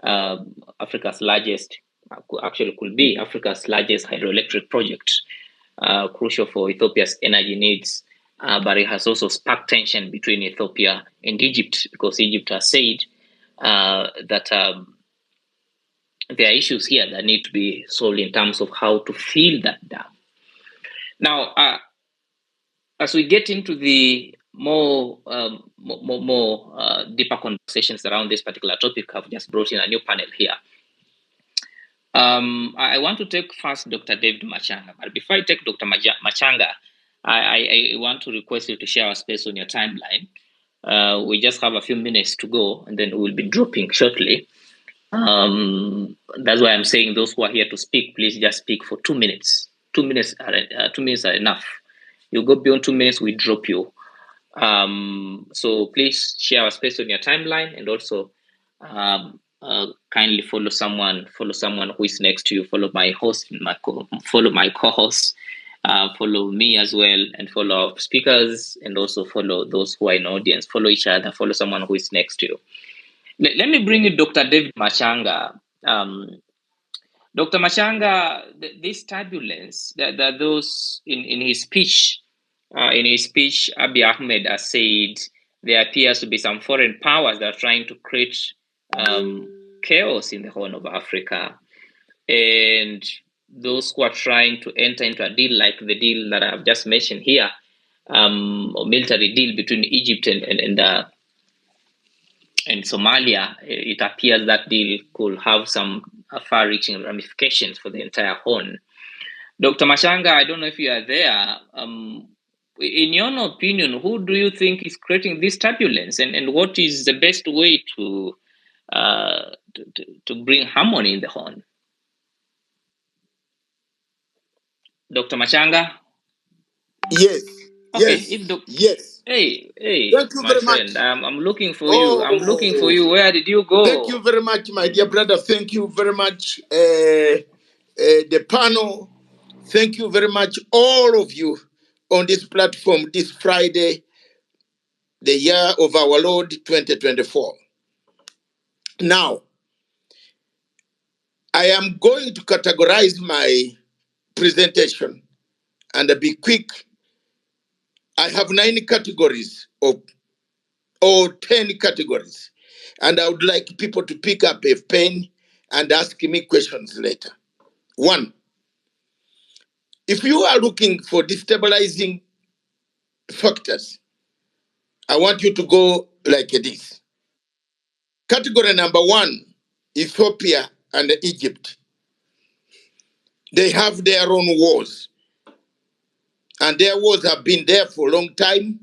Africa's largest, actually could be Africa's largest hydroelectric project, crucial for Ethiopia's energy needs. But it has also sparked tension between Ethiopia and Egypt, because Egypt has said that there are issues here that need to be solved in terms of how to fill that dam. Now, as we get into the more deeper conversations around this particular topic, I've just brought in a new panel here. I want to take first Dr. David Machanga, but before I take Dr. Machanga, I want to request you to share our space on your timeline. We just have a few minutes to go, and then we'll be dropping shortly. That's why I'm saying those who are here to speak, please just speak for 2 minutes. 2 minutes are enough. You go beyond 2 minutes, we drop you. So please share our space on your timeline, and also kindly follow someone who is next to you. Follow my host, follow my co-host, follow me as well, and follow our speakers, and also follow those who are in the audience. Follow each other. Follow someone who is next to you. Let me bring in Dr. David Machanga. Dr. Machanga, this turbulence that those in his speech, Abiy Ahmed has said there appears to be some foreign powers that are trying to create chaos in the Horn of Africa, and those who are trying to enter into a deal like the deal that I've just mentioned here, a military deal between Egypt and Somalia. It appears that deal could have some far-reaching ramifications for the entire Horn. Dr. Machanga, I don't know if you are there. In your opinion, who do you think is creating this turbulence, and what is the best way to bring harmony in the Horn? Dr. Machanga? Yes. Okay. Yes. Hey, thank you my very friend. much. I'm looking for you. I'm looking for you. Where did you go? Thank you very much, my dear brother. Thank you very much, the panel. Thank you very much, all of you on this platform this Friday, the year of our Lord 2024. Now, I am going to categorize my presentation and be quick. I have 9 categories or 10 categories, and I would like people to pick up a pen and ask me questions later. 1, if you are looking for destabilizing factors, I want you to go like this. Category number 1, Ethiopia and Egypt. They have their own wars, and their wars have been there for a long time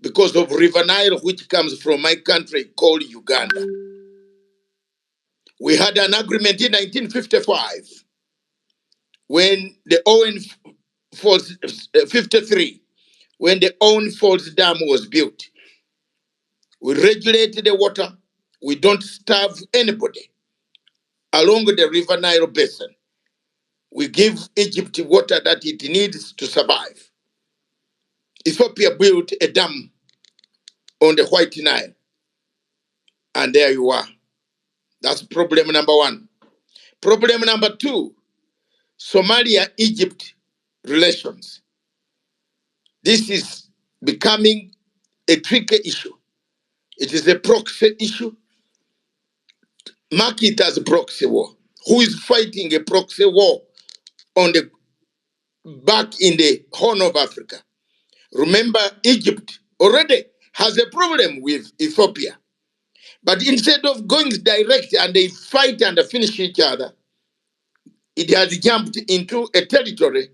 because of River Nile, which comes from my country called Uganda. We had an agreement in 1955 when the Owen Falls, 53, when the Owen Falls Dam was built. We regulate the water. We don't starve anybody along the River Nile basin. We give Egypt water that it needs to survive. Ethiopia built a dam on the White Nile, and there you are. That's problem number 1. Problem number 2, Somalia-Egypt relations. This is becoming a tricky issue. It is a proxy issue. Mark it as a proxy war. Who is fighting a proxy war on the back in the Horn of Africa? Remember, Egypt already has a problem with Ethiopia. But instead of going direct and they fight and finish each other, it has jumped into a territory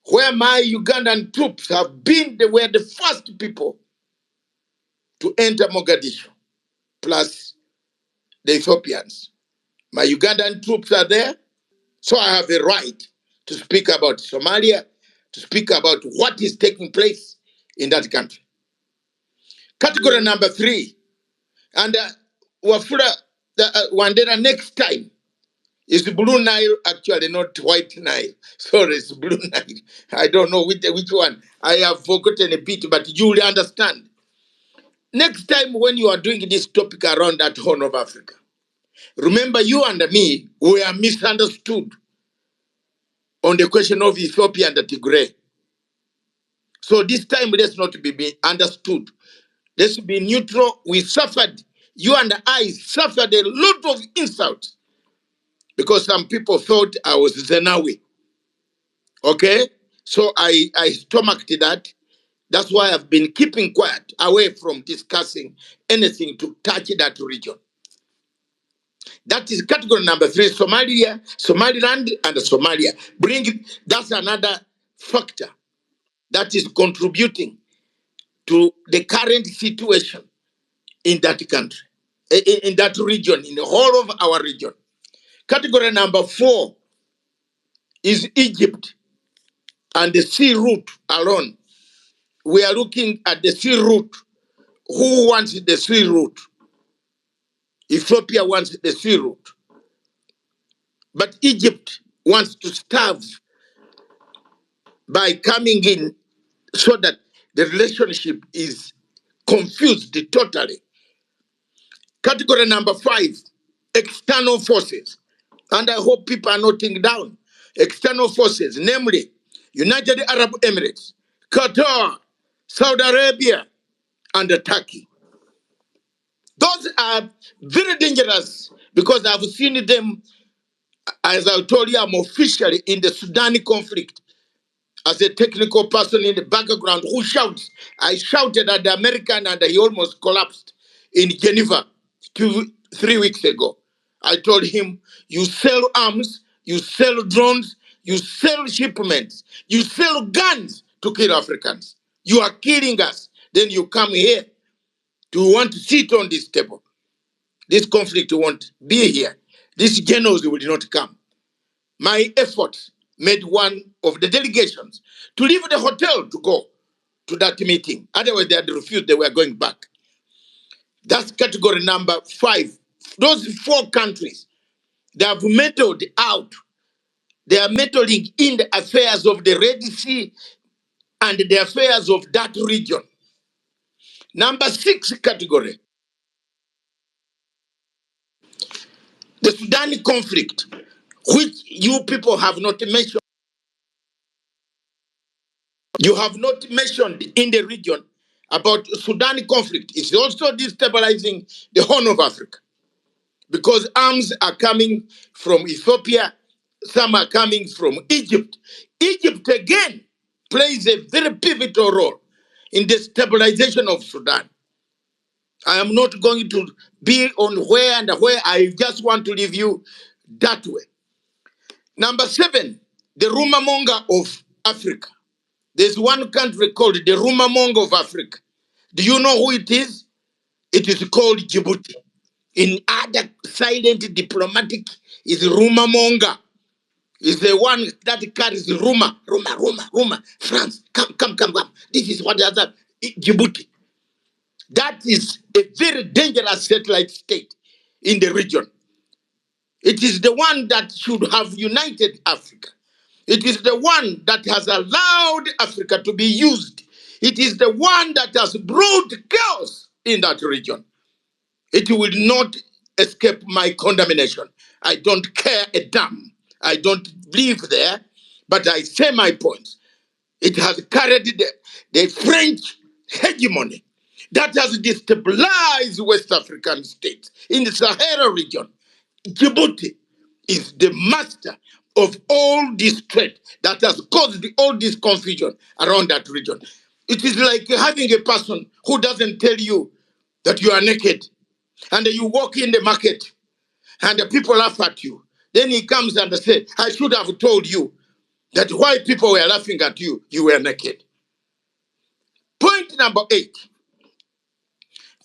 where my Ugandan troops have been, they were the first people to enter Mogadishu, plus the Ethiopians. My Ugandan troops are there, so I have a right to speak about Somalia, to speak about what is taking place in that country. Category number 3, and Wafula Wandera next time, is Blue Nile, actually not White Nile. Sorry, it's Blue Nile. I don't know which one. I have forgotten a bit, but you will understand. Next time when you are doing this topic around that Horn of Africa, Remember, you and me were misunderstood on the question of Ethiopia and Tigray. So this time, let's not be understood. Let's be neutral. We suffered. You and I suffered a lot of insults because some people thought I was Zenawi. Okay? So I stomached that. That's why I've been keeping quiet, away from discussing anything to touch that region. That is category number 3, Somalia, Somaliland, and Somalia. That's another factor that is contributing to the current situation in that country, in that region, in the whole of our region. Category number 4 is Egypt and the sea route alone. We are looking at the sea route. Who wants the sea route? Ethiopia wants the sea route. But Egypt wants to starve by coming in so that the relationship is confused totally. Category number 5, external forces. And I hope people are noting down. External forces, namely United Arab Emirates, Qatar, Saudi Arabia, and Turkey. Those are very dangerous because I've seen them, as I told you, I'm officially in the Sudan conflict as a technical person in the background who shouts. I shouted at the American and he almost collapsed in Geneva 3 weeks ago. I told him, you sell arms, you sell drones, you sell shipments, you sell guns to kill Africans. You are killing us. Then you come here to want to sit on this table. This conflict won't be here. These generals will not come. My efforts made one of the delegations to leave the hotel to go to that meeting. Otherwise, they had refused, they were going back. That's category number 5. Those 4 countries, they have meddled out. They are meddling in the affairs of the Red Sea and the affairs of that region. Number 6 category, the Sudan conflict, which you people have not mentioned. You have not mentioned in the region about Sudan conflict. It's also destabilizing the Horn of Africa because arms are coming from Ethiopia, some are coming from Egypt. Egypt again plays a very pivotal role in the stabilization of Sudan. I am not going to be on where and where. I just want to leave you that way. Number 7, the rumor monger of Africa. There's one country called the rumor monger of Africa. Do you know who it is? It is called Djibouti. In other silent diplomatic is rumor monger. Is the one that carries rumor. France, come. This is what has happened. Djibouti. That is a very dangerous satellite state in the region. It is the one that should have united Africa. It is the one that has allowed Africa to be used. It is the one that has brought chaos in that region. It will not escape my condemnation. I don't care a damn. I don't live there, but I say my points. It has carried the French hegemony that has destabilized West African states in the Sahara region. Djibouti is the master of all this threat that has caused all this confusion around that region. It is like having a person who doesn't tell you that you are naked, and you walk in the market and the people laugh at you. Then he comes and says, I should have told you that while people were laughing at you, you were naked. Point number 8,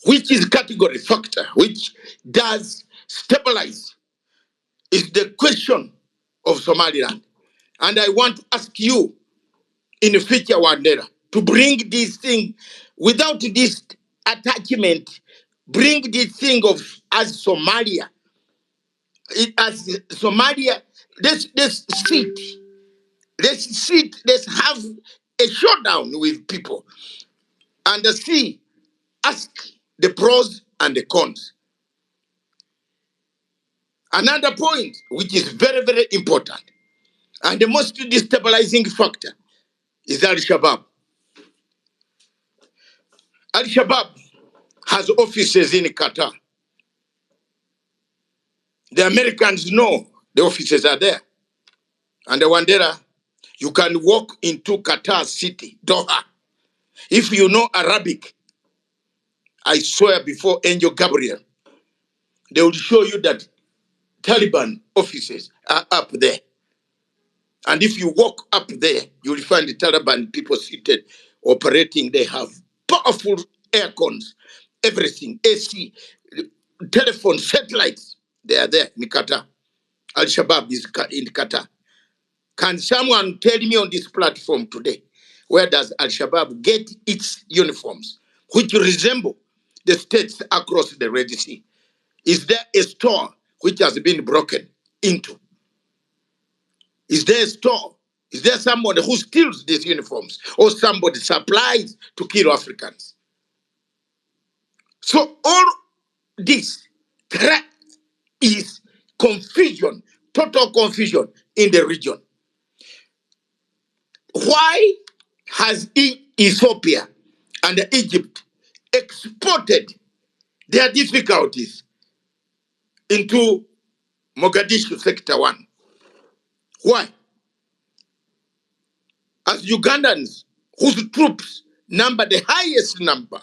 which is category factor, which does stabilize, is the question of Somaliland. And I want to ask you in the future, Wandera, to bring this thing without this attachment, bring this thing of as Somalia. As Somalia, let's sit, let's have a showdown with people and see, ask the pros and the cons. Another point, which is very, very important, and the most destabilizing factor, is Al-Shabaab. Al-Shabaab has offices in Qatar. The Americans know the offices are there. And the Wandera, you can walk into Qatar city, Doha. If you know Arabic, I swear before Angel Gabriel, they will show you that Taliban offices are up there. And if you walk up there, you will find the Taliban people seated, operating. They have powerful air cons, everything, AC, telephone, satellites. They are there in Qatar. Al-Shabaab is in Qatar. Can someone tell me on this platform today, where does Al-Shabaab get its uniforms, which resemble the states across the Red Sea? Is there a store which has been broken into? Is there a store? Is there somebody who steals these uniforms or somebody supplies to kill Africans? So all this is confusion, total confusion in the region. Why has Ethiopia and Egypt exported their difficulties into Mogadishu Sector 1? Why? As Ugandans, whose troops number the highest number,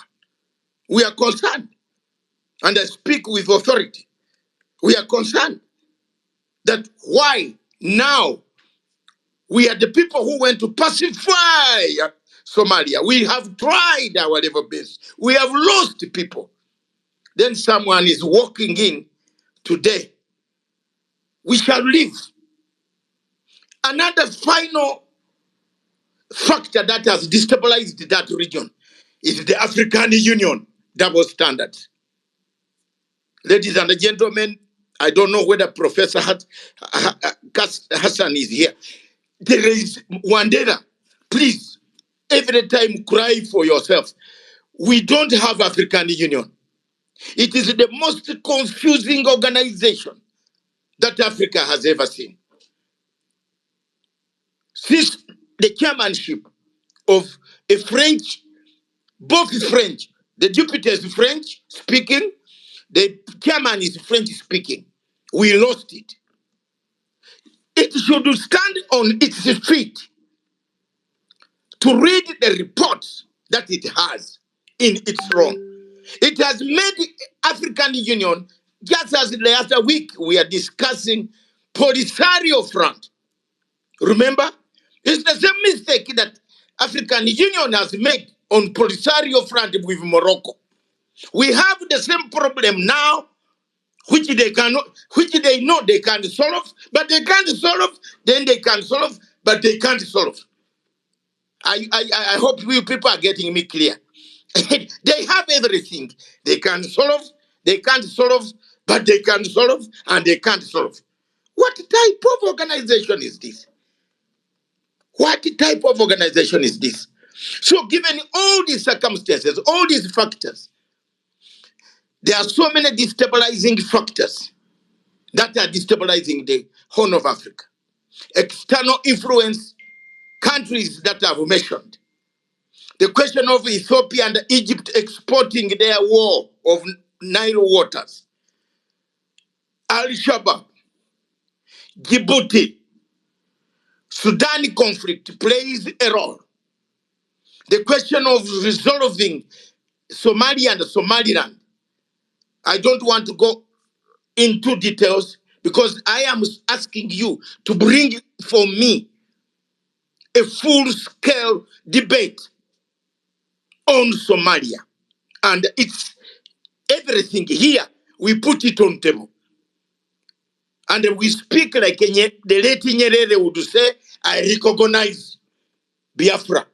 we are concerned. And I speak with authority. We are concerned that why now we are the people who went to pacify Somalia. We have tried our level best. We have lost people. Then someone is walking in today. We shall live. Another final factor that has destabilized that region is the African Union double standards. Ladies and gentlemen, I don't know whether Professor Hassan is here. There is Wandera. Please, every time cry for yourself. We don't have African Union. It is the most confusing organization that Africa has ever seen. Since the chairmanship of a French, both French, the deputy is French speaking, the chairman is French speaking. We lost it. It should stand on its feet to read the reports that it has in its own. It has made African Union, just as the other week we are discussing Polisario Front. Remember? It's the same mistake that African Union has made on Polisario Front with Morocco. We have the same problem now, which they know they can solve, but they can't solve, then they can solve, but they can't solve. I hope you people are getting me clear. They have everything. They can solve, they can't solve, but they can solve, and they can't solve. What type of organization is this? What type of organization is this? So, given all these circumstances, all these factors, there are so many destabilizing factors that are destabilizing the Horn of Africa. External influence, countries that I've mentioned. The question of Ethiopia and Egypt exporting their war of Nile waters. Al-Shabaab, Djibouti, Sudan conflict plays a role. The question of resolving Somalia and Somaliland. I don't want to go into details because I am asking you to bring for me a full-scale debate on Somalia. And it's everything here. We put it on table. And we speak like the late Nyerere would say, I recognize Biafra.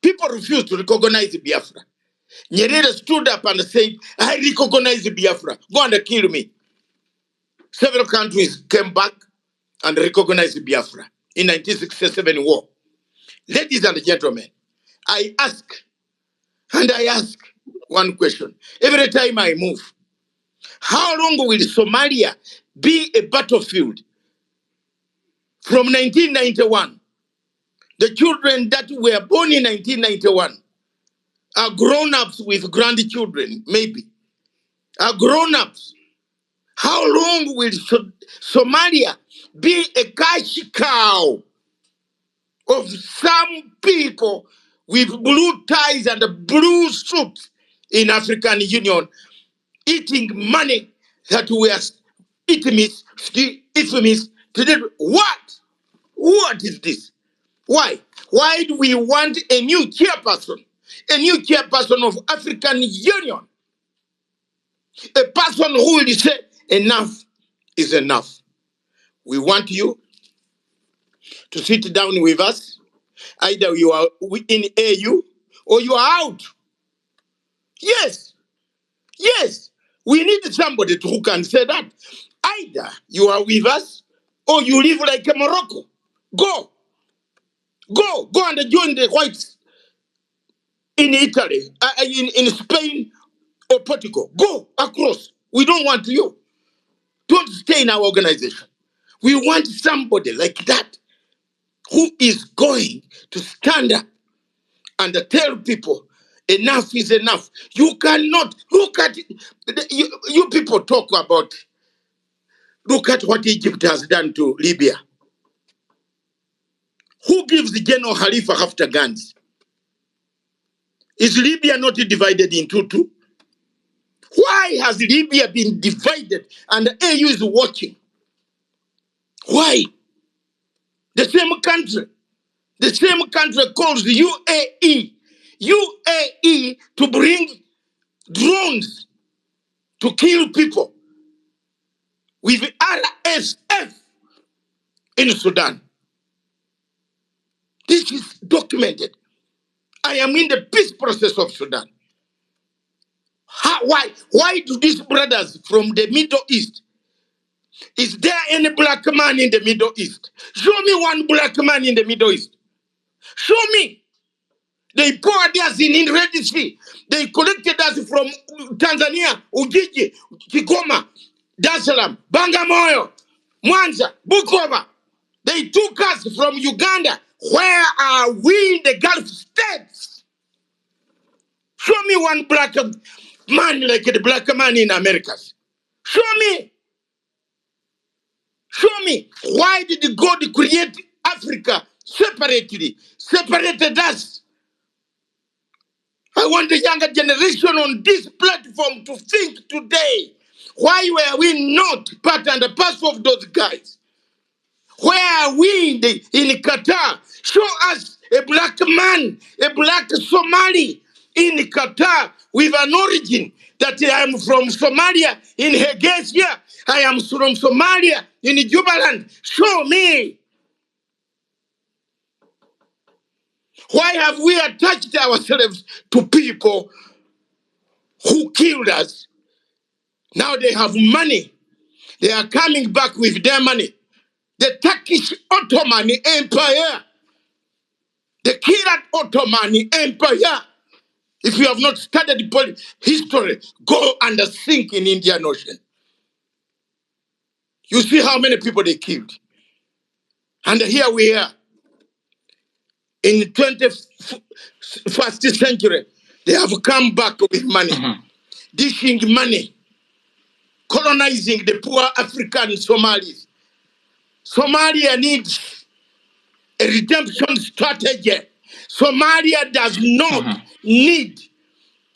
People refuse to recognize Biafra. Nyerere stood up and said, I recognize Biafra. Go and kill me. Several countries came back and recognized Biafra in 1967 war. Ladies and gentlemen, I ask one question. Every time I move, How long will Somalia be a battlefield? From 1991, the children that were born in 1991 are grown-ups with grandchildren, maybe. Are grown-ups. How long will Somalia be a cash cow of some people with blue ties and blue suits in African Union eating money that we are economists today? What? What is this? Why? Why do we want a new chairperson? A new chairperson of African Union? A person who will say, enough is enough. We want you to sit down with us. Either you are in AU or you are out. Yes, yes. We need somebody who can say that. Either you are with us or you live like a Morocco. Go. Go and join the whites in Italy, in Spain or Portugal. Go across. We don't want you. Don't stay in our organization. We want somebody like that who is going to stand up and tell people enough is enough. You cannot look at it. You people talk about, look at what Egypt has done to Libya. Who gives the General Khalifa after guns? Is Libya not divided into two? Why has Libya been divided and the AU is watching? Why? The same country calls the UAE to bring drones to kill people with RSF in Sudan. This is documented. I am in the peace process of Sudan. Why do these brothers from the Middle East? Is there any black man in the Middle East? Show me one black man in the Middle East. Show me. They poured us in Red Sea. They collected us from Tanzania, Ujiji, Kigoma, Dar es Salaam, Bagamoyo, Mwanza, Bukoba. They took us from Uganda. Where are we, the Gulf states? Show me one black man like the black man in Americas. Show me. Show me. Why did God create Africa separately? Separated us. I want the younger generation on this platform to think today. Why were we not part and parcel of those guys? Where are we in Qatar? Show us a black man, a black Somali in Qatar with an origin that I am from Somalia in Hegesia. I am from Somalia in Jubaland. Show me. Why have we attached ourselves to people who killed us? Now they have money. They are coming back with their money. The Turkish Ottoman Empire. The killer Ottoman Empire. If you have not studied history, go and sink in Indian Ocean. You see how many people they killed. And here we are. In the 21st century, they have come back with money. Dishing money. Colonizing the poor African Somalis. Somalia needs a redemption strategy. Somalia does not need.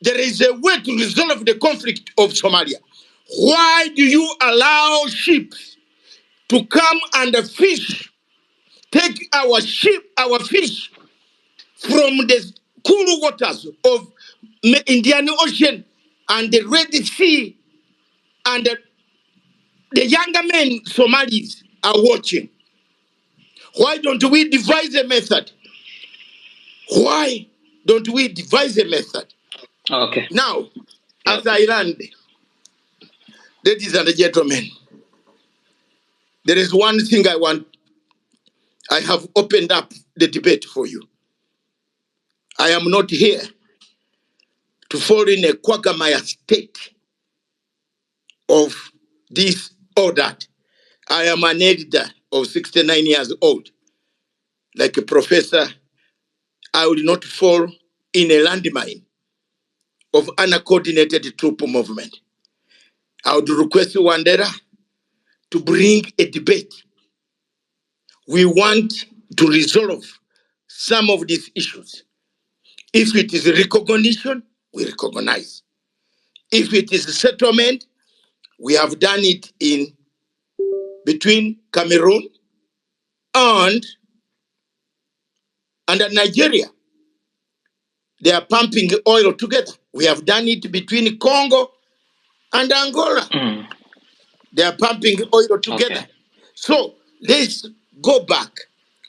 There is a way to resolve the conflict of Somalia. Why do you allow ships to come and fish, take our fish from the cool waters of the Indian Ocean and the Red Sea, and the younger men Somalis are watching? Why don't we devise a method? Why don't we devise a method? Okay. Now, as I land, ladies and gentlemen, there is one thing I want. I have opened up the debate for you. I am not here to fall in a quagmire state of this or that. I am an editor of 69 years old. Like a professor, I will not fall in a landmine of uncoordinated troop movement. I would request Wandera to bring a debate. We want to resolve some of these issues. If it is recognition, we recognize. If it is a settlement, we have done it in between Cameroon and Nigeria. They are pumping oil together. We have done it between Congo and Angola. Mm. They are pumping oil together. Okay. So let's go back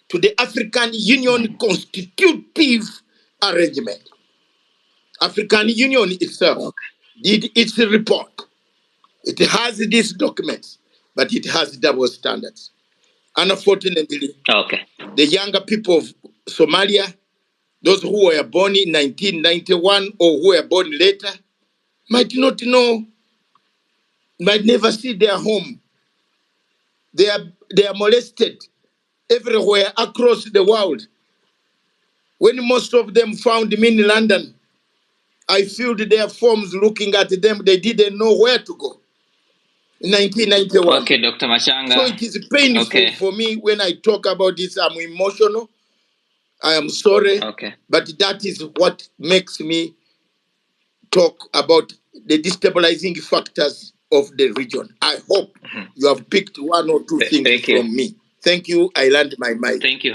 to the African Union constitutive arrangement. African Union itself did its report. It has these documents, but it has double standards. Unfortunately, Okay. the younger people of Somalia, those who were born in 1991 or who were born later, might not know, might never see their home. They are molested everywhere across the world. When most of them found me in London, I filled their forms looking at them. They didn't know where to go. In 1991. Okay, Dr. Machanga. So it is painful for me when I talk about this. I'm emotional. I am sorry. Okay. But that is what makes me talk about the destabilizing factors of the region. I hope you have picked one or two things from me. Thank you. I land my mic. Thank you.